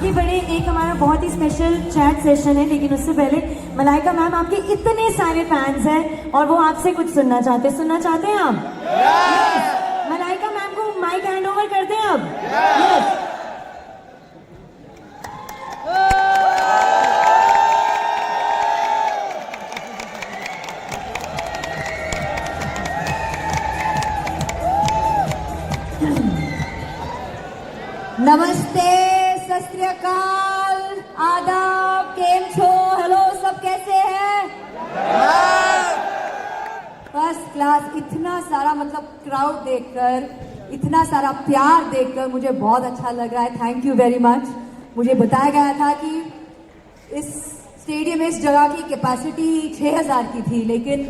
आगे बढ़े, एक हमारा बहुत ही स्पेशल चैट सेशन है, लेकिन उससे पहले मलाइका मैम आपके इतने सारे फैंस हैं और वो आपसे कुछ सुनना चाहते हैं आप? yes. मलाइका मैम को माइक हैंड ओवर करते हैं अब? yes. नमस्ते, सत श्री अकाल, आदाब, केम छो, हेलो, सब कैसे हैं? First class. इतना सारा मतलब क्राउड देखकर, इतना सारा प्यार देखकर मुझे बहुत अच्छा लग रहा है। Thank you very much. मुझे बताया गया था कि इस स्टेडियम में, इस जगह की कैपेसिटी 6000 की थी, लेकिन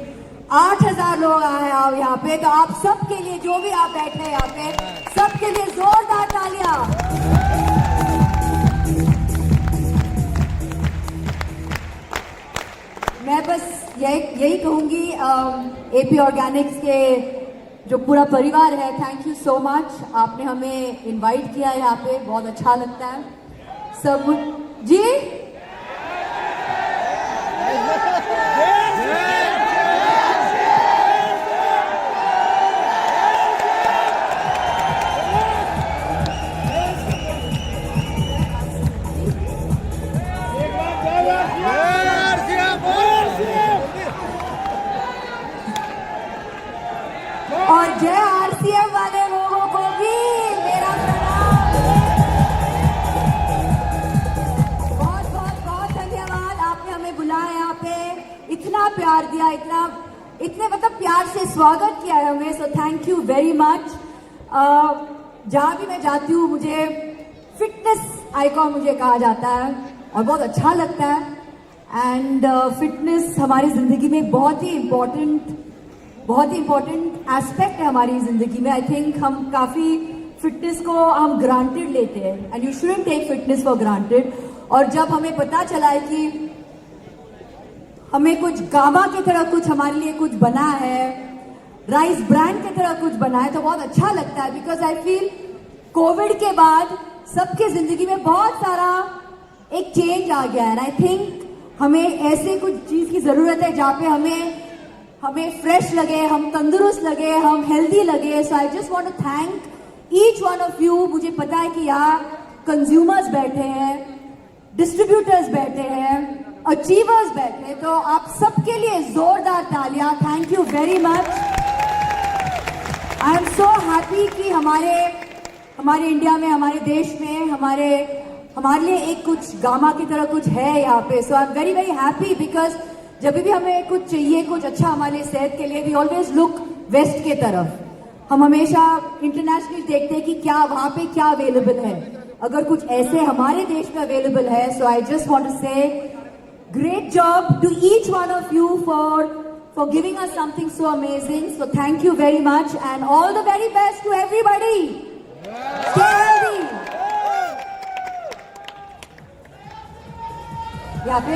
8000 लोग आए आप यहाँ पे। तो आप सबके लिए, जो भी आप बैठे हैं यहाँ पे, सबके लिए जोरदार तालियां। मैं बस यही कहूंगी, एपी ऑर्गेनिक्स के जो पूरा परिवार है, थैंक यू सो मच। आपने हमें इनवाइट किया यहाँ पे, बहुत अच्छा लगता है सब जी। और जय आरसीएम वाले लोगों को भी मेरा प्रणाम। बहुत बहुत बहुत धन्यवाद, आपने हमें बुलाया यहाँ पे, इतना प्यार दिया, इतने मतलब प्यार से स्वागत किया है हमें। सो थैंक यू वेरी मच। जहाँ भी मैं जाती हूँ, मुझे फिटनेस आइकॉन मुझे कहा जाता है और बहुत अच्छा लगता है। एंड फिटनेस हमारी जिंदगी में बहुत ही इम्पोर्टेंट एस्पेक्ट है हमारी जिंदगी में। आई थिंक हम काफी फिटनेस को हम ग्रांटेड लेते हैं, and you shouldn't take fitness for granted. और जब हमें पता चला है कि हमें कुछ गामा की तरह कुछ हमारे लिए कुछ बना है, राइस ब्रांड की तरह कुछ बना है, तो बहुत अच्छा लगता है। बिकॉज आई फील कोविड के बाद सबके जिंदगी में बहुत सारा एक चेंज आ गया है। आई थिंक हमें ऐसे कुछ चीज की जरूरत है जहाँ पे हमें फ्रेश लगे, हम तंदुरुस्त लगे, हम हेल्दी लगे। So I just want to thank each one of you. मुझे पता है कि यहाँ कंज्यूमर्स बैठे हैं, डिस्ट्रीब्यूटर्स बैठे हैं, अचीवर्स बैठे हैं, तो आप सबके लिए जोरदार तालियां। Thank you very much. I am so happy कि हमारे इंडिया में, हमारे देश में, हमारे लिए एक कुछ गामा की तरह कुछ है यहाँ पे। So I am very very happy, because जब भी हमें कुछ चाहिए, कुछ अच्छा हमारे सेहत के लिए, वी ऑलवेज लुक वेस्ट के तरफ। हम हमेशा इंटरनेशनली देखते हैं कि क्या वहां पे क्या अवेलेबल है। अगर कुछ ऐसे हमारे देश में अवेलेबल है, so I just want to say great job to each one of you for giving us something so amazing. So thank you very much and all the very best to everybody. Stay healthy. यहाँ पे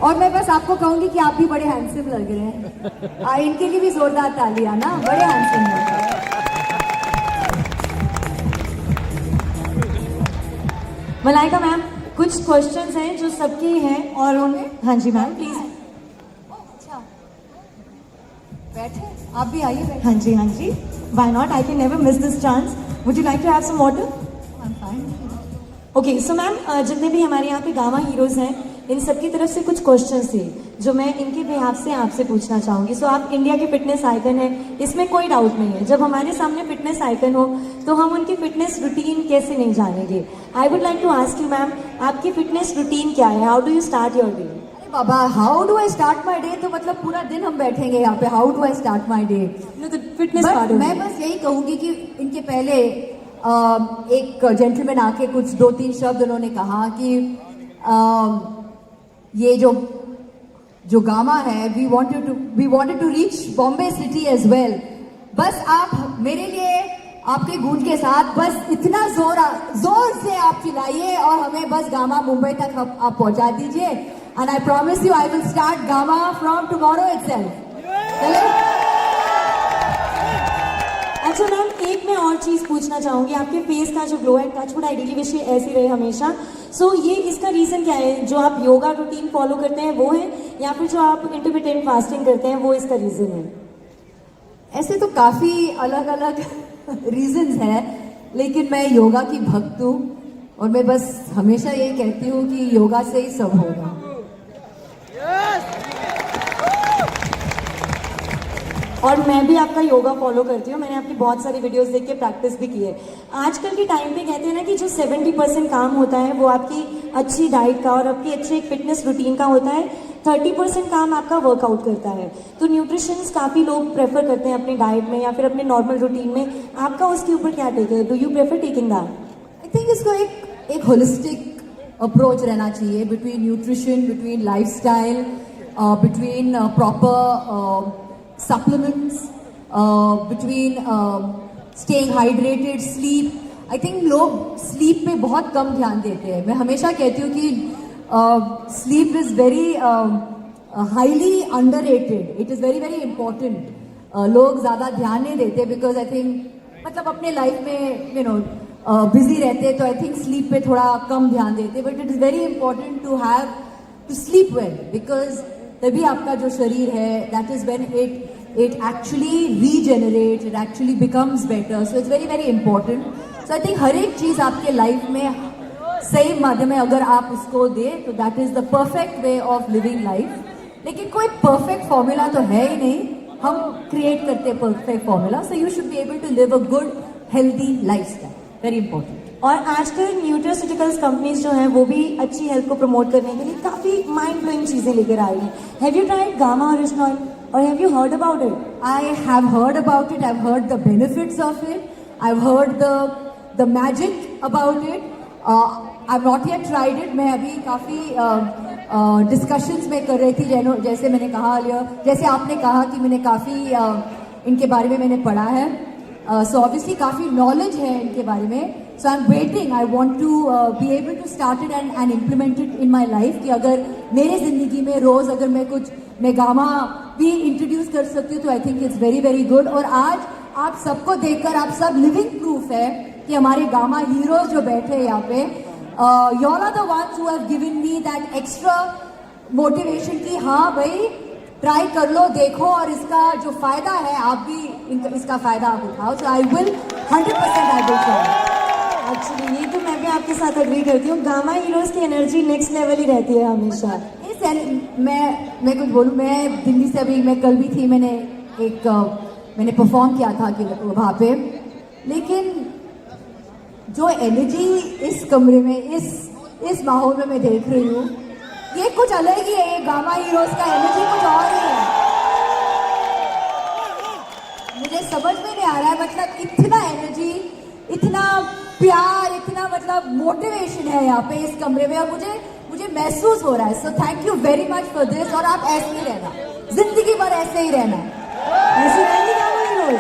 और मैं बस आपको कहूंगी कि आप भी बड़े हैंडसम लग रहे हैं। इनके लिए भी जोरदार तालियां ना, बड़े हैंडसम लग रहे हैं। मलाइका मैम, कुछ क्वेश्चंस हैं जो सबके हैं और उन्हें, हाँ जी मैम प्लीज। अच्छा, बैठे, आप भी आइए बैठे। हाँ जी, why not, I can never miss this chance. Would you like to have some water? I am fine. Okay, so ma'am, जितने भी हमारे यहाँ पे गामा हीरोज हैं, इन सबकी तरफ से कुछ क्वेश्चंस थे जो मैं इनके बिहाफ से आपसे पूछना चाहूंगी। सो आप इंडिया के फिटनेस आइकन हैं, इसमें कोई डाउट नहीं है। जब हमारे सामने फिटनेस आइकन हो तो हम उनकी फिटनेस रूटीन कैसे नहीं जानेंगे। I would like to ask you ma'am, आपकी फिटनेस रूटीन क्या है? How do you start your day? अरे बाबा, how do I start my day, तो मतलब पूरा दिन हम बैठेंगे यहाँ पे। How do I start my day? Fitness मैं बस यही कहूंगी कि इनके पहले एक जेंटलमैन आके कुछ 2-3 शब्द उन्होंने कहा कि ये जो गामा है, we wanted to reach Bombay city as well. बस आप मेरे लिए आपके गूंज के साथ बस इतना जोर से आप चिल्लाइए और हमें बस गामा मुंबई तक आप पहुंचा दीजिए। And I promise you I will start gamma from tomorrow itself. अच्छा मैम, एक मैं और चीज़ पूछना चाहूँगी, आपके फेस का जो glow and touch wood ideally wish ऐसी रहे हमेशा। सो ये इसका रीज़न क्या है? जो आप योगा रूटीन फॉलो करते हैं वो है, या फिर जो आप इंटरमिटेंट फास्टिंग करते हैं वो इसका रीज़न है? ऐसे तो काफी अलग अलग रीजंस हैं, लेकिन मैं योगा की भक्त हूँ और मैं बस हमेशा ये कहती हूँ कि योगा से ही सब होगा। और मैं भी आपका योगा फॉलो करती हूँ, मैंने आपकी बहुत सारी वीडियोस देख के प्रैक्टिस भी की है। आजकल के टाइम पे कहते हैं ना कि जो 70% काम होता है वो आपकी अच्छी डाइट का और आपकी अच्छी एक फिटनेस रूटीन का होता है, 30% काम आपका वर्कआउट करता है। तो न्यूट्रिशंस काफ़ी लोग प्रेफर करते हैं अपने डाइट में या फिर अपने नॉर्मल रूटीन में, आपका उसके ऊपर क्या टेक है? Do you prefer taking that? I think इसको एक होलिस्टिक अप्रोच रहना चाहिए between nutrition, between lifestyle, between proper supplements, between staying hydrated, sleep. I think लोग sleep पे बहुत कम ध्यान देते हैं। मैं हमेशा कहती हूँ कि sleep is very highly underrated. It is very very important. लोग ज़्यादा ध्यान नहीं देते because I think मतलब अपने लाइफ में बिजी रहते हैं, तो I think sleep पे थोड़ा कम ध्यान देते हैं। But it is very important to sleep well because तभी आपका जो शरीर है, that is when it actually regenerates, it actually becomes better. So it's very very important. So I think हर एक चीज आपके लाइफ में सही माध्यम में अगर आप उसको दे तो that is the perfect way of living life. लेकिन कोई perfect formula तो है ही नहीं, हम create करते हैं perfect formula. So you should be able to live a good healthy lifestyle. Very important. और आजकल न्यूट्रास्यूटिकल्स कंपनीज जो हैं वो भी अच्छी हेल्थ को प्रमोट करने के लिए काफ़ी माइंड ब्लोइंग चीज़ें लेकर आ रही हैं। Have you tried Gamma Origin oil और have you heard about it? I have heard about it. I've heard the benefits of it. I've heard the magic about it. I've not yet tried it. मैं अभी काफ़ी discussions में कर रही थी, जैसे मैंने कहा earlier, जैसे आपने कहा कि मैंने काफ़ी इनके बारे में मैंने पढ़ा है। So obviously काफ़ी नॉलेज है इनके बारे में। So I'm waiting. I want to be able to start it and implement it in my life. कि अगर मेरे जिंदगी में रोज अगर मैं गामा भी इंट्रोड्यूस कर सकती हूँ तो I think it's very very good. और आज आप सबको देखकर आप सब लिविंग प्रूफ है कि हमारे गामा हीरोज जो बैठे हैं यहाँ पे, you all are the ones who have given me that extra motivation कि हाँ भाई ट्राई कर लो, देखो, और इसका जो फायदा है आप भी इसका फायदा आप उठाओ। So I will 100% I will try. Actually ये तो मैं भी आपके साथ अग्री करती हूँ, गामा हीरोज की एनर्जी नेक्स्ट लेवल ही रहती है हमेशा। मैं कुछ बोलूँ, मैं दिल्ली से अभी मैं कल भी थी, मैंने परफॉर्म किया था कि वहाँ पे, लेकिन जो एनर्जी इस कमरे में इस माहौल में मैं देख रही हूँ ये कुछ अलग ही है। ये गामा हीरोज का एनर्जी कुछ और ही है, मुझे समझ में नहीं आ रहा है। मतलब इतना एनर्जी, इतना प्यार, इतना मतलब मोटिवेशन है यहाँ पे इस कमरे में, और मुझे महसूस हो रहा है। सो thank you very much for this. और आप ऐसे ही रहना, जिंदगी भर ऐसे ही रहना, ऐसे रहेंगे gamma heroes.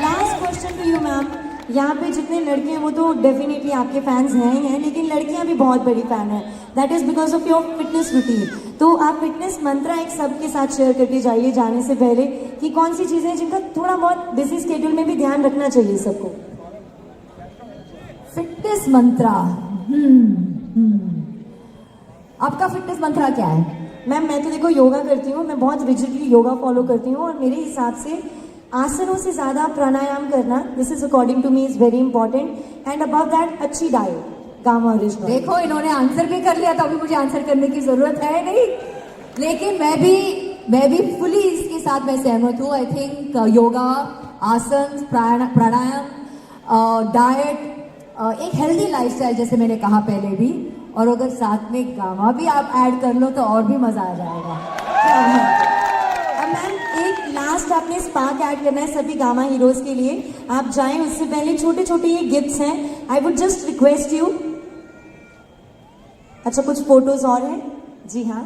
Last question to you ma'am, यहाँ पे जितने लड़के हैं वो तो डेफिनेटली आपके फैंस हैं ही हैं, लेकिन लड़कियाँ भी बहुत बड़ी फैन है, that is because of your fitness routine. तो आप फिटनेस मंत्रा एक सबके साथ शेयर करके जाइए जाने से पहले कि कौन सी चीजें हैं जिनका थोड़ा बहुत बिजी स्केड्यूल में भी ध्यान रखना चाहिए सबको। फिटनेस मंत्रा, आपका फिटनेस मंत्रा क्या है? मैम मैं तो देखो योगा करती हूँ, मैं बहुत रिजिडली योगा फॉलो करती हूँ, और मेरे हिसाब से आसनों से ज्यादा प्राणायाम करना, this is according to me is very important, and about that अच्छी डाइट, गामा ओरिजिन। देखो इन्होंने आंसर भी कर लिया, तो अभी मुझे आंसर करने की जरूरत है नहीं, लेकिन मैं भी फुली इसके साथ मैं सहमत हूँ। आई थिंक योगा, आसन, प्राणायाम, डाइट, एक हेल्दी लाइफस्टाइल जैसे मैंने कहा पहले भी, और अगर साथ में गामा भी आप ऐड कर लो तो और भी मजा आ जाएगा। अब मैम एक लास्ट आपने स्पार्क ऐड करना है सभी गामा हीरोज के लिए, आप जाएं उससे पहले छोटे छोटे ये गिफ्ट्स हैं, I would just request you. अच्छा कुछ फोटोज और हैं? जी हाँ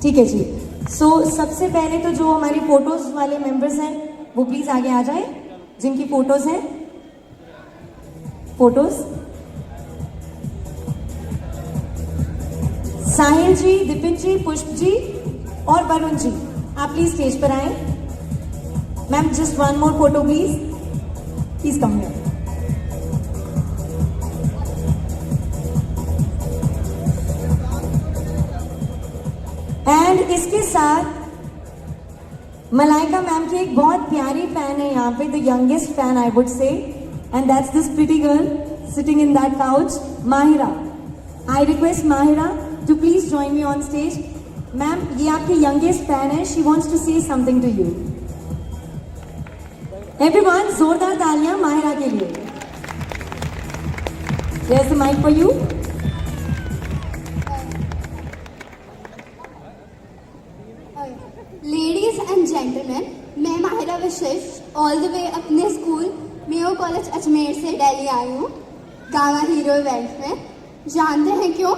ठीक है जी। सो सबसे पहले तो जो हमारी फोटोज वाले मेंबर्स हैं वो प्लीज आगे आ जाएं, जिनकी फोटोज हैं, फोटोज। साहिल जी, दिपिन जी, पुष्प जी और वरुण जी, आप प्लीज स्टेज पर आए. Ma'am just one more photo please. Please come here. And इसके साथ मलाइका मैम की एक बहुत प्यारी फैन है यहाँ पे, the youngest fan I would say, and that's this pretty girl sitting in that couch, Mahira. I request Mahira to please join me on stage. Ma'am ये आपकी यंगेस्ट फैन है, she wants to say something to you. Everyone जोरदार तालियां माहिरा के लिए. Here's the mic for you. Ladies and gentleman, मैं Mahira Vashishtha all the way अपने school Mayo college Ajmer से दिल्ली आई हूँ गामा हीरो इवेंट में. जानते हैं क्यों?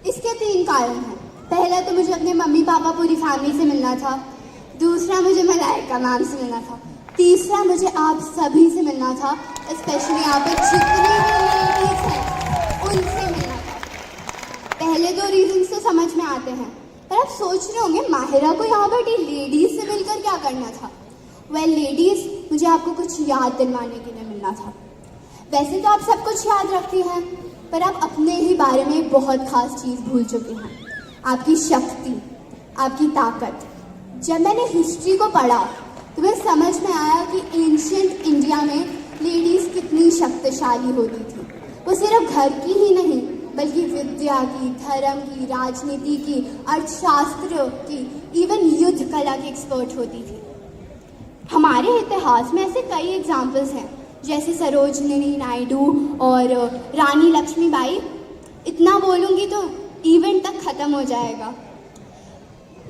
इसके 3 कारण हैं. पहला तो मुझे अपने मम्मी पापा पूरी फैमिली से मिलना था. दूसरा मुझे मलाइका मैम से मिलना था. तीसरा मुझे आप सभी से मिलना था, स्पेशली यहाँ पे जितनी भी लेडीज हैं उनसे मिलना था. पहले 2 रीजन तो समझ में आते हैं, पर आप सोच रहे होंगे माहिरा को यहाँ बैठी लेडीज से मिलकर क्या करना था. वेल लेडीज, मुझे आपको कुछ याद दिलवाने के लिए मिलना था. वैसे तो आप सब कुछ याद रखती हैं, पर आप अपने ही बारे में बहुत खास चीज़ भूल चुकी हैं, आपकी शक्ति, आपकी ताकत. जब मैंने हिस्ट्री को पढ़ा तो मैं समझ में आया कि एंशियंट इंडिया में लेडीज़ कितनी शक्तिशाली होती थी. वो सिर्फ घर की ही नहीं बल्कि विद्या की, धर्म की, राजनीति की, अर्थशास्त्र की, इवन युद्ध कला की एक्सपर्ट होती थी. हमारे इतिहास में ऐसे कई एग्जाम्पल्स हैं, जैसे सरोजनी नायडू और रानी लक्ष्मीबाई. इतना बोलूँगी तो इवेंट तक ख़त्म हो जाएगा.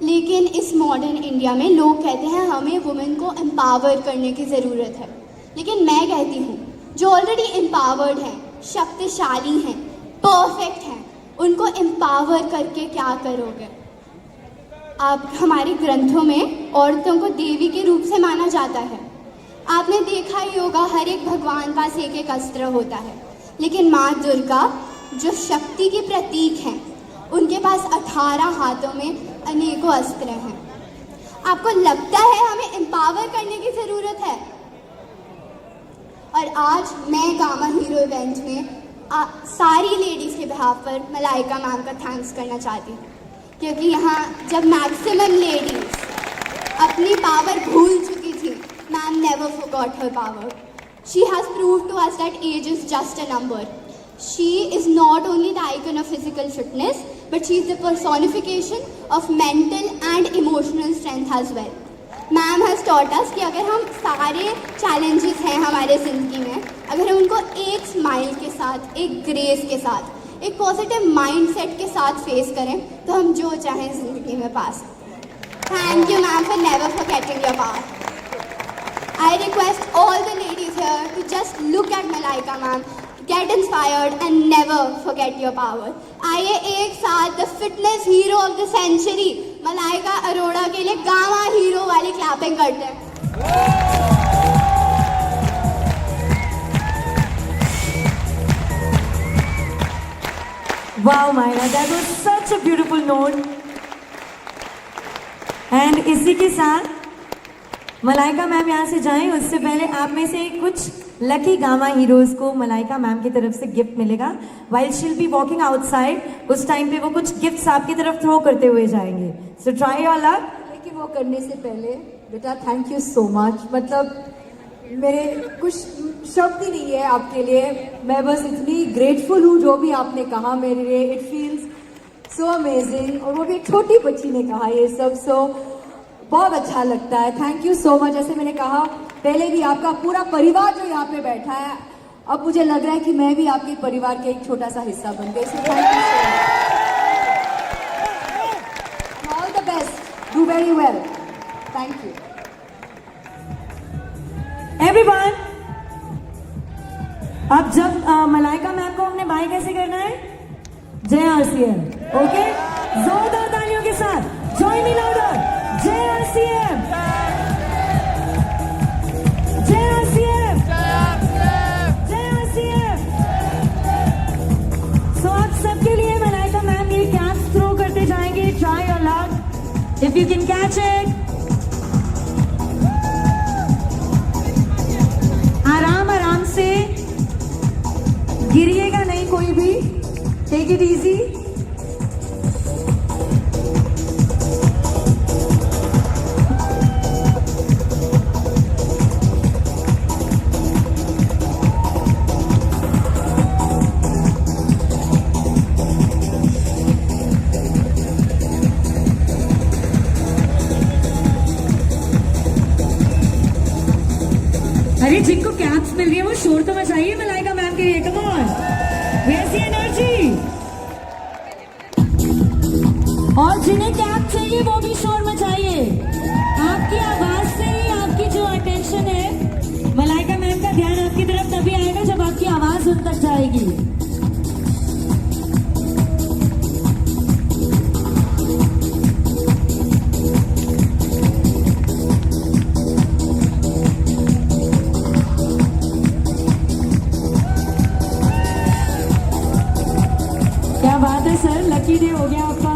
लेकिन इस मॉडर्न इंडिया में लोग कहते हैं हमें वुमेन को एम्पावर करने की ज़रूरत है. लेकिन मैं कहती हूँ जो ऑलरेडी एम्पावर्ड हैं, शक्तिशाली हैं, परफेक्ट हैं, उनको एम्पावर करके क्या करोगे आप. हमारे ग्रंथों में औरतों को देवी के रूप से माना जाता है. आपने देखा ही होगा हर एक भगवान का एक अस्त्र होता है, लेकिन माँ दुर्गा जो शक्ति के प्रतीक हैं उनके पास 18 हाथों में अनेकों अस्त्र हैं. आपको लगता है हमें एम्पावर करने की ज़रूरत है? और आज मैं गामा हीरो इवेंट में सारी लेडीज़ के बिहाफ पर मलाइका मैम का थैंक्स करना चाहती हूँ, क्योंकि यहाँ जब मैक्सिमम लेडीज़ अपनी पावर भूल चुकी थी, ma'am never forgot her power. She has proved to us that age is just a number. She is not only the icon of physical fitness, but she is the personification of mental and emotional strength as well. Ma'am has taught us कि अगर हम सारे challenges हैं हमारे ज़िंदगी में, अगर हम उनको एक स्माइल के साथ, एक ग्रेस के साथ, एक पॉजिटिव माइंडसेट के साथ फेस करें तो हम जो चाहें ज़िंदगी में पा सकते हैं. Thank you ma'am for never forgetting your power. I request all the ladies here to just look at Malaika ma'am, get inspired and never forget your power. आइए एक साथ the fitness hero of the century Malaika Arora के लिए gamma hero वाली clapping करते हैं. Wow, Myra, that was such a beautiful note. And इसी के साथ मलाइका मैम यहाँ से जाएं, उससे पहले आप में से कुछ लकी गामा हीरोज को मलाइका मैम की तरफ से गिफ्ट मिलेगा. While she'll be walking outside, उस टाइम पे वो कुछ गिफ्ट्स आपकी तरफ थ्रो करते हुए जाएंगे. So try your luck. लेकिन वो करने से पहले बेटा थैंक यू सो मच. मतलब मेरे कुछ शब्द ही नहीं है आपके लिए. मैं बस इतनी ग्रेटफुल हूँ जो भी आपने कहा मेरे लिए. It feels so amazing. और वो भी एक छोटी बच्ची ने कहा ये सब, सो बहुत अच्छा लगता है. Thank you so much. जैसे मैंने कहा पहले भी, आपका पूरा परिवार जो यहाँ पे बैठा है, अब मुझे लग रहा है कि मैं भी आपके परिवार का एक छोटा सा हिस्सा बन गई. सो thank you so much. All the best. Do very well. Thank you everyone. अब जब मलाइका मैम को हमने बाय कैसे करना है? जय आरसीएम. ओके, जोरदार तालियों के साथ जॉइन मी लाउडर. जय आरसीएम. जय आरसीएम. जय आरसीएम. सो आप सबके लिए मलाइका मैम ये कैच थ्रो करते जाएंगे. Try your luck. If you can catch it. Take it easy. अरे जिनको कैप्स मिल रही है वो शोर तो मचाइए मलाइका मैम के लिए, come on, where the energy. और जिन्हें कैप चाहिए वो भी शोर मचाइए। आपकी आवाज से ही आपकी जो अटेंशन है, मलाइका मैम का ध्यान आपकी तरफ तभी आएगा जब आपकी आवाज उन तक जाएगी। क्या बात है सर, लकी डे हो गया आपका।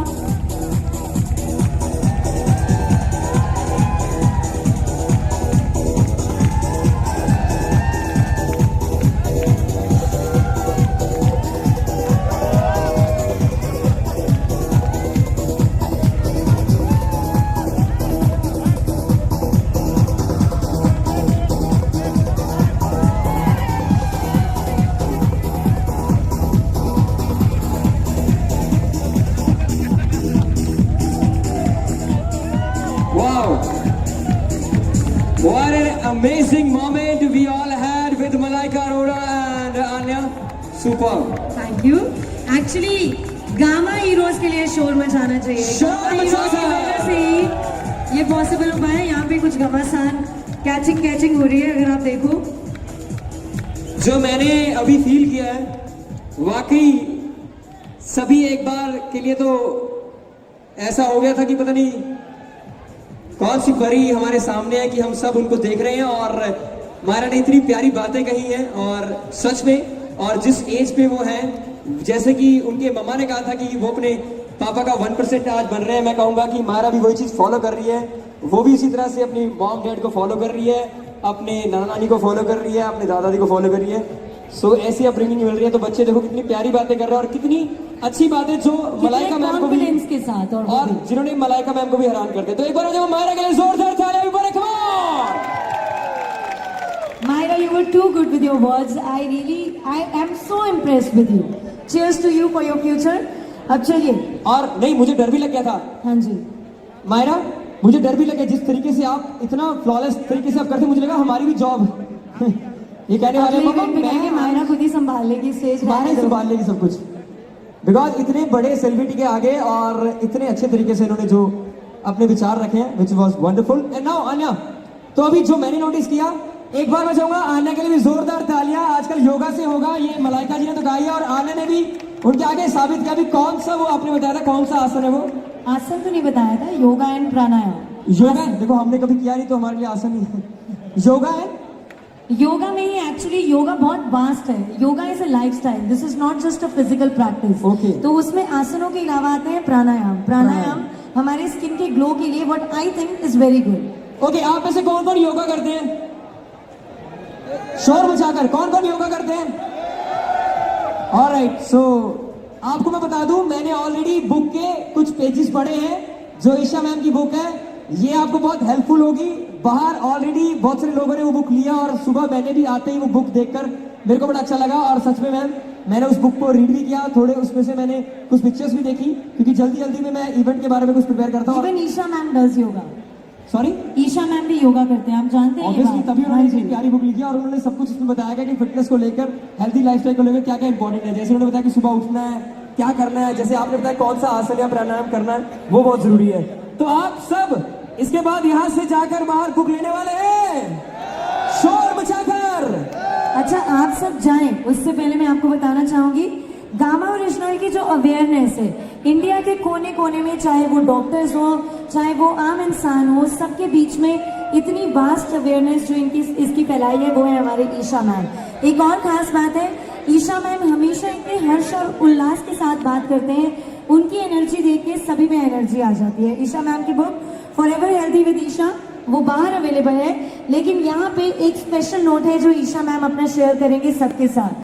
Wow! What an amazing moment we all had with Malaika Arora and Anya. Superb. Thank you. Actually gamma heroes के लिए शोर मचाना चाहिए। शोर गामा हीरोज की मचाना। वजह से ही ये पॉसिबल हो पाया। यहाँ पे कुछ घमासान कैचिंग हो रही है, अगर आप देखो। जो मैंने अभी फील किया है, वाकई सभी एक बार के लिए तो ऐसा हो गया था कि पता नहीं कौन सी परी हमारे सामने है कि हम सब उनको देख रहे हैं। और मायरा ने इतनी प्यारी बातें कही हैं और सच में, और जिस एज पे वो हैं, जैसे कि उनके मम्मा ने कहा था कि वो अपने पापा का 1% आज बन रहे हैं, मैं कहूँगा कि मायरा भी वही चीज़ फॉलो कर रही है। वो भी इसी तरह से अपनी मॉम डैड को फॉलो कर रही है, अपने नाना नानी को फॉलो कर रही है, अपने दादा दादी को फॉलो कर रही है। सो ऐसी अपब्रिंगिंग मिल रही है। तो बच्चे देखो कितनी प्यारी बातें कर रहे हैं और कितनी अच्छी बातें जो मलाइका मैम को भी, कॉन्फिडेंस के साथ, और जिन्होंने मलाइका मैम को भी हैरान कर दिया। तो एक बार जब मायरा के लिए जोरदार तालियां भी बड़े, come on! Myra, you were too good with your words. I am so impressed with you. Cheers to you for your future. अब चलिए। और नहीं, मुझे डर भी लग गया था हाँ जी। मायरा, मुझे डर भी लग गया जिस तरीके से आप इतना फ्लॉलेस तरीके से आप करते, मुझे लगा हमारी भी जॉब ये कहने वाले अगले पापा इवेंट में कहेंगे मायरा खुद ही संभाल लेगी स्टेज, मायरा ही संभाल लेगी सब कुछ। बिकॉज इतने बड़े सेलिब्रिटी के आगे और इतने अच्छे तरीके से इन्होंने जो अपने विचार रखे हैं, which was wonderful. And now Aanya, तो अभी जो मैंने नोटिस किया, एक बार मैं चाहूंगा आन्या के लिए भी जोरदार तालियां। आजकल योगा से होगा, ये मलाइका जी ने तो गाई है और आन्या ने भी उनके आगे साबित किया। भी कौन सा, वो आपने बताया था कौन सा आसन है वो? आसन तो नहीं बताया था, योगा एंड प्राणायाम। योगा, देखो हमने कभी किया नहीं तो हमारे लिए आसन ही है। योगा है, योगा में ही एक्चुअली योगा बहुत वास्ट है। Yoga is a lifestyle, this is not just a physical practice. Okay. तो उसमें आसनों के अलावा आते हैं प्राणायाम। प्राणायाम हमारे स्किन के ग्लो के लिए what I think is very good. Okay, आप में से कौन कौन योगा करते हैं? शोर मचाकर कौन कौन योगा करते हैं? ऑलराइट, सो आपको मैं बता दूं, मैंने ऑलरेडी बुक के कुछ पेजेस पढ़े हैं, जो ईशा मैम की बुक है। ये आपको बहुत हेल्पफुल होगी। बाहर ऑलरेडी बहुत सारे लोगों ने वो बुक लिया और सुबह मैंने भी आते ही वो बुक देखकर मेरे को बड़ा अच्छा लगा। और सच में मैम, मैंने उस बुक को रीड भी किया, थोड़े उसमें से मैंने कुछ पिक्चर्स भी देखी, क्योंकि जल्दी जल्दी में मैं इवेंट के बारे में कुछ प्रिपेयर करता हूँ। Even Isha ma'am does yoga. Sorry, Isha ma'am भी योगा करते हैं, आप जानते हैं ये ऑब्वियसली, बात? तभी हाँ उन्होंने जी। इतनी प्यारी बुक लिखी और उन्होंने सब कुछ उसमें बताया कि फिटनेस को लेकर, हेल्दी लाइफस्टाइल को लेकर क्या क्या इंपॉर्टेंट है। जैसे उन्होंने बताया कि सुबह उठना है, क्या करना है, जैसे आपने बताया कौन सा आसन या प्राणायाम करना है, वो बहुत जरूरी है। तो आप सब इसके बाद यहाँ से जाकर बाहर बुक लेने वाले हैं, शोर मचाकर। अच्छा, आप सब जाएं, उससे पहले मैं आपको बताना चाहूंगी, गामा ओरिजिनल की जो अवेयरनेस है इंडिया के कोने कोने में, चाहे वो डॉक्टर्स हो, चाहे वो आम इंसान हो, सबके बीच में इतनी वास्ट अवेयरनेस जो इसकी फैलाई है, वो है हमारे ईशा मैम। एक और खास बात है, ईशा मैम हमेशा इतने हर्ष और उल्लास के साथ बात करते हैं। उनकी एनर्जी देख के सभी में एनर्जी आ जाती है। ईशा मैम की book forever healthy with Isha, वो बाहर अवेलेबल है, लेकिन यहाँ पे एक स्पेशल नोट है जो ईशा मैम अपना शेयर करेंगे सबके साथ।